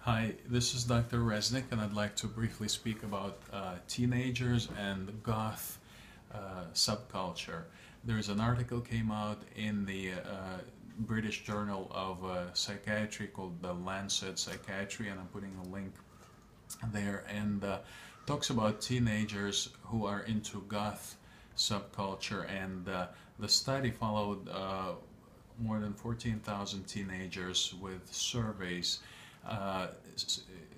Hi, this is Dr. Resnick, and I'd like to briefly speak about teenagers and Goth subculture. There's an article came out in the British Journal of Psychiatry called the Lancet Psychiatry, and I'm putting a link there, and talks about teenagers who are into Goth subculture, and the study followed more than 14,000 teenagers with surveys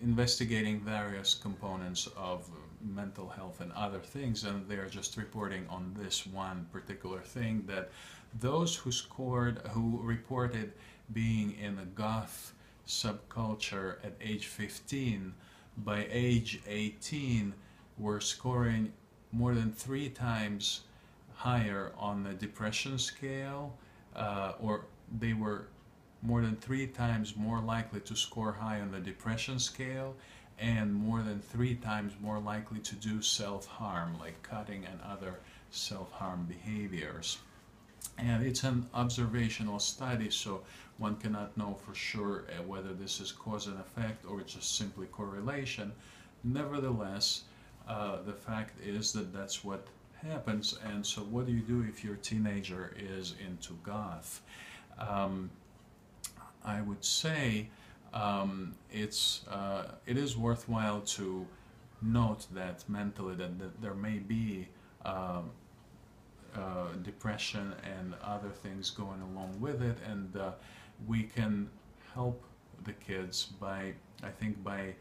investigating various components of mental health and other things, and they're just reporting on this one particular thing, that those who reported being in a Goth subculture at age 15, by age 18 were scoring more than 3 times higher on the depression scale, or they were more than 3 times more likely to score high on the depression scale, and more than 3 times more likely to do self-harm, like cutting and other self-harm behaviors. And it's an observational study, so one cannot know for sure whether this is cause and effect or just simply correlation. Nevertheless, the fact is that that's what happens. And so what do you do if your teenager is into Goth? I would say it is worthwhile to note that mentally that there may be depression and other things going along with it, and we can help the kids by, I think, by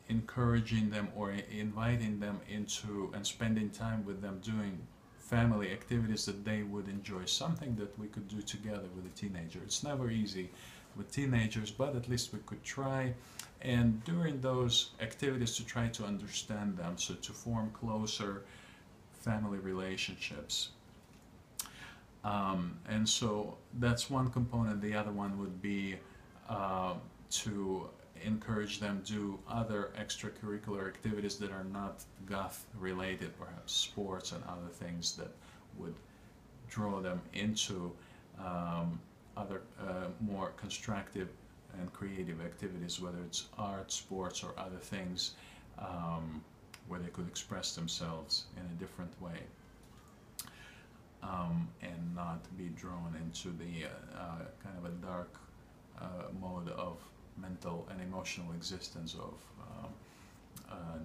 encouraging them or inviting them into and spending time with them doing family activities that they would enjoy, something that we could do together with a teenager. It's never easy with teenagers, but at least we could try, and during those activities to try to understand them, so to form closer family relationships. And so that's one component. The other one would be to encourage them to do other extracurricular activities that are not Goth related, perhaps sports and other things that would draw them into other more constructive and creative activities, whether it's art, sports, or other things where they could express themselves in a different way, and not be drawn into the kind of a dark mode of mental and emotional existence of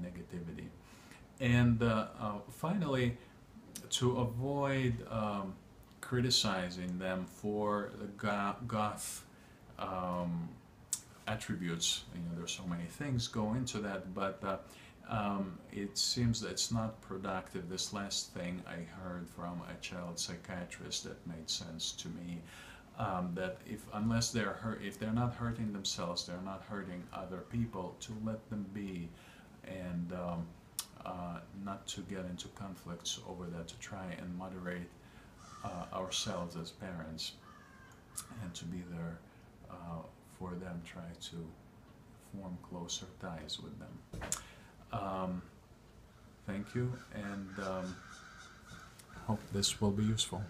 negativity. And finally, to avoid criticizing them for the Goth attributes, there's so many things go into that, but it seems that it's not productive. This last thing I heard from a child psychiatrist that made sense to me, that unless if they're not hurting themselves, they're not hurting other people, to let them be, and not to get into conflicts over that, to try and moderate ourselves as parents, and to be there for them, try to form closer ties with them. Thank you, and hope this will be useful.